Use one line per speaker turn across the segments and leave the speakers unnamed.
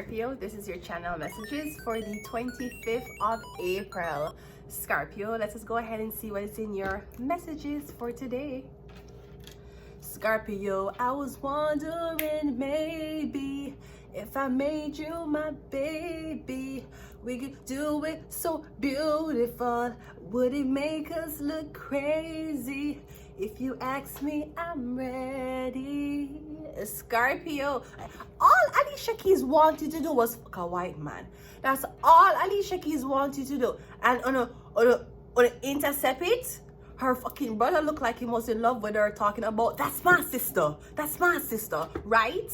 Scorpio. This is your channel messages for the 25th of April. Scorpio, let's just go ahead and see what is in your messages for today. Scorpio, I was wondering maybe if I made you my baby, we could do it so beautiful. Would it make us look crazy? If you ask me, I'm ready. Scorpio, all Alicia Keys wanted to do was fuck a white man. That's all Alicia Keys wanted to do. And on a intercept it, her fucking brother looked like he was in love with her, talking about, that's my sister, right?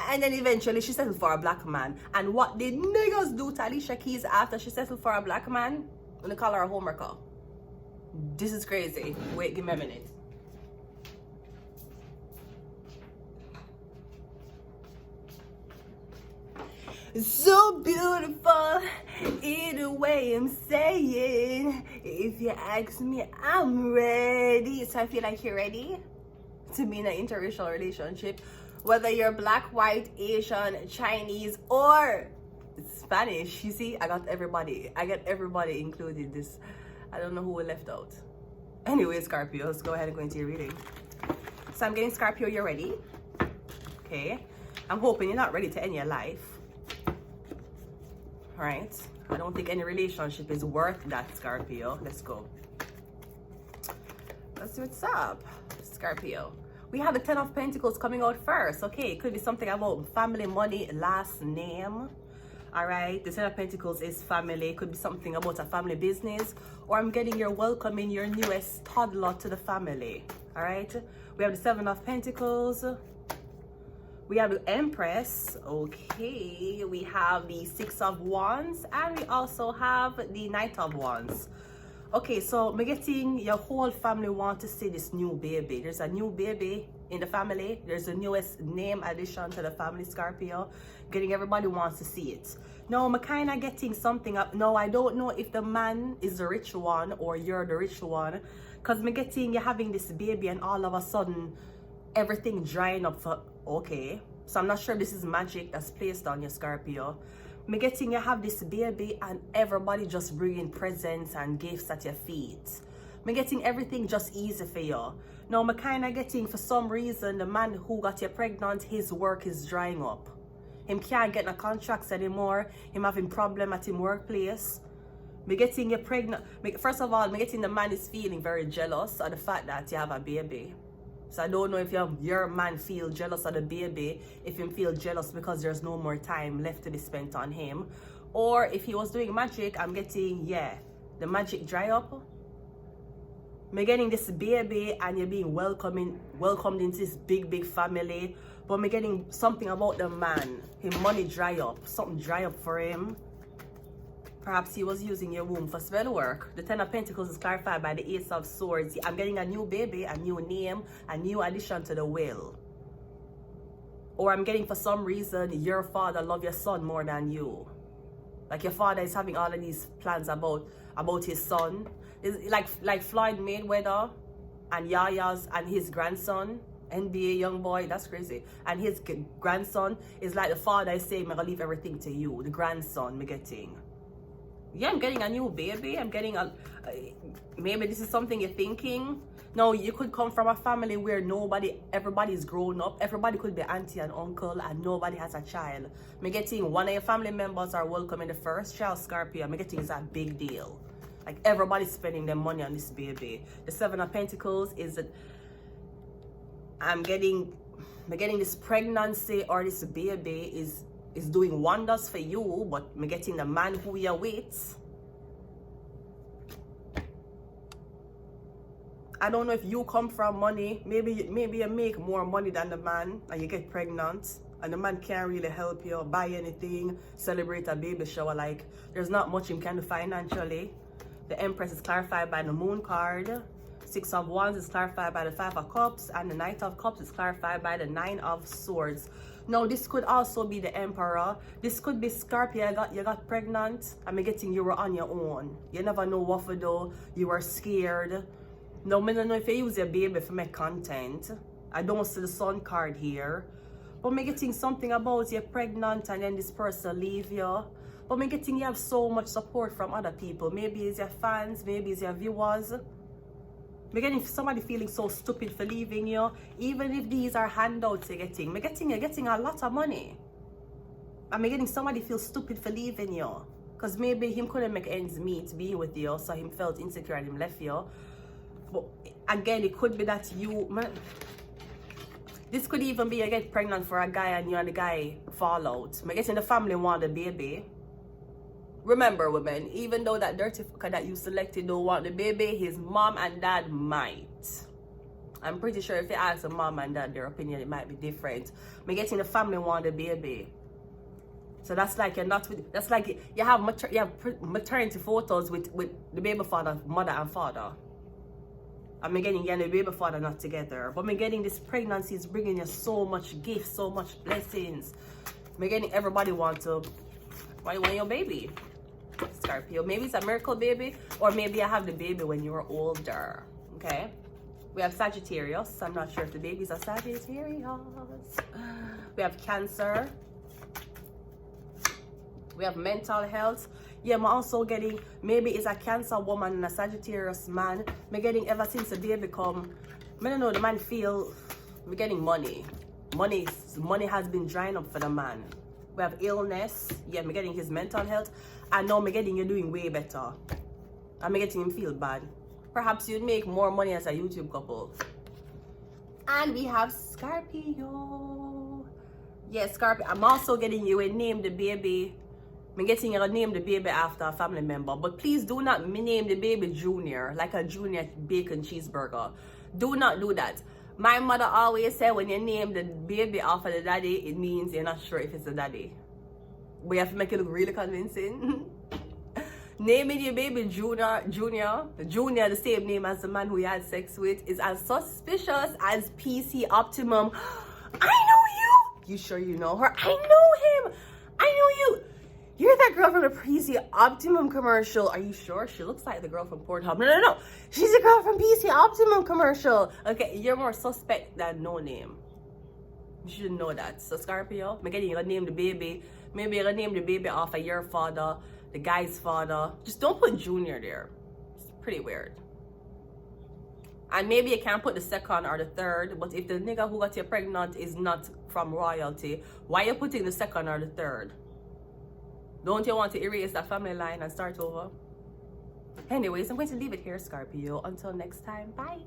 And then eventually she settled for a black man. And what did niggas do to Alicia Keys after she settled for a black man? I'm gonna call her a homewrecker. This is crazy. Wait, give me a minute. So beautiful, either way I'm saying, if you ask me, I'm ready. So I feel like you're ready to be in an interracial relationship, whether you're black, white, Asian, Chinese, or Spanish. You see, I got everybody included. This, I don't know who we left out. Anyway, Scorpio, let's go ahead and go into your reading. So I'm getting Scorpio, you're ready. Okay, I'm hoping you're not ready to end your life. All right, I don't think any relationship is worth that, Scorpio. Let's go. Let's see what's up, Scorpio. We have the 10 of Pentacles coming out first. Okay, it could be something about family, money, last name. All right, the 10 of Pentacles is family. It could be something about a family business, or I'm getting your welcoming your newest toddler to the family. All right, we have the 7 of Pentacles. We have the Empress. Okay, we have the 6 of Wands, and we also have the Knight of Wands. Okay, so I'm getting your whole family want to see this new baby. There's a new baby in the family. There's the newest name addition to the family, Scorpio. Getting everybody wants to see it. Now, I'm kind of getting something up. Now, I don't know if the man is the rich one or you're the rich one, because I'm getting you're having this baby and all of a sudden everything drying up for, okay. So I'm not sure if this is magic that's placed on your Scorpio. I'm getting you have this baby and everybody just bringing presents and gifts at your feet. I'm getting everything just easy for you. Now I'm kind of getting, for some reason, the man who got you pregnant, his work is drying up. Him can't get no contracts anymore. Him having problem at his workplace. Me getting you pregnant. First of all, me getting the man is feeling very jealous of the fact that you have a baby. So I don't know if your man feel jealous of the baby, if him feel jealous because there's no more time left to be spent on him. Or if he was doing magic, I'm getting, yeah, the magic dry up. I'm getting this baby and you're being welcomed into this big family. But I'm getting something about the man. His money dry up, something dry up for him. Perhaps he was using your womb for spell work. The 10 of Pentacles is clarified by the Ace of Swords. I'm getting a new baby, a new name, a new addition to the will. Or I'm getting, for some reason, your father loves your son more than you. Like your father is having all of these plans about his son. It's like Floyd Mayweather and Yaya's and his grandson. NBA young boy, that's crazy. And his grandson is like the father is saying, I'm gonna leave everything to you. The grandson, me getting. Yeah, I'm getting a new baby. I'm getting maybe this is something you're thinking. No, you could come from a family where everybody's grown up. Everybody could be auntie and uncle and nobody has a child. I'm getting one of your family members are welcoming the first child, Scorpio. I'm getting it's a big deal. Like everybody's spending their money on this baby. The 7 of Pentacles is that I'm getting this pregnancy or this baby is doing wonders for you, but I'm getting the man who you're with. I don't know if you come from money. Maybe you make more money than the man and you get pregnant and the man can't really help you buy anything, celebrate a baby shower. Like there's not much him can do financially. The Empress is clarified by the Moon card. 6 of Wands is clarified by the 5 of Cups, and the Knight of Cups is clarified by the 9 of Swords. Now, this could also be the Emperor. This could be Scorpio. You got pregnant. I'm getting you were on your own. You never know what to do. You were scared. Now, I don't know if you use your baby for make content. I don't see the Sun card here. But me getting something about you're pregnant and then this person leave you. But me getting you have so much support from other people. Maybe it's your fans, maybe it's your viewers. Me getting somebody feeling so stupid for leaving you. Even if these are handouts you're getting. Me getting you're getting a lot of money. And me getting somebody feel stupid for leaving you. Because maybe him couldn't make ends meet being with you, so him felt insecure and him left you. But again, it could be that you... This could even be you get pregnant for a guy and you and the guy fall out. I guess in the family want a baby. Remember, women, even though that dirty fucker that you selected don't want the baby, his mom and dad might. I'm pretty sure if you ask the mom and dad their opinion, it might be different. I guess in the family want a baby. So that's like you're not with, that's like you have maternity photos with the baby father, mother and father. I'm getting you and the baby father not together. But I'm getting this pregnancy is bringing you so much gifts, so much blessings. I'm getting everybody want your baby. Scorpio. Maybe it's a miracle baby, or maybe I have the baby when you were older. Okay? We have Sagittarius. I'm not sure if the baby's a Sagittarius. We have Cancer. We have mental health. Yeah, I'm also getting, maybe it's a Cancer woman and a Sagittarius man. I'm getting ever since the baby come, I don't know, the man feel, we're getting money. Money has been drying up for the man. We have illness. Yeah, I'm getting his mental health. And now I'm getting you doing way better. I'm getting him feel bad. Perhaps you'd make more money as a YouTube couple. And we have Scorpio. Yeah, Scorpio. I'm also getting you a name the baby. I'm getting you to name the baby after a family member. But please do not name the baby Junior, like a Junior bacon cheeseburger. Do not do that. My mother always said when you name the baby after the daddy, it means you're not sure if it's the daddy. We have to make it look really convincing. Naming your baby Junior, the same name as the man who you had sex with, is as suspicious as PC Optimum. I know you! You sure you know her? I know him! I know you! You're that girl from the PC Optimum commercial. Are you sure? She looks like the girl from Pornhub. No. She's the girl from PC Optimum commercial. Okay, you're more suspect than no name. You should know that. So Scorpio, I'm getting you to name the baby. Maybe you're gonna name the baby off of your father, the guy's father. Just don't put Junior there. It's pretty weird. And maybe you can't put the second or the third, but if the nigga who got you pregnant is not from royalty, why are you putting the second or the third? Don't you want to erase that family line and start over? Anyways, I'm going to leave it here, Scorpio. Until next time, bye.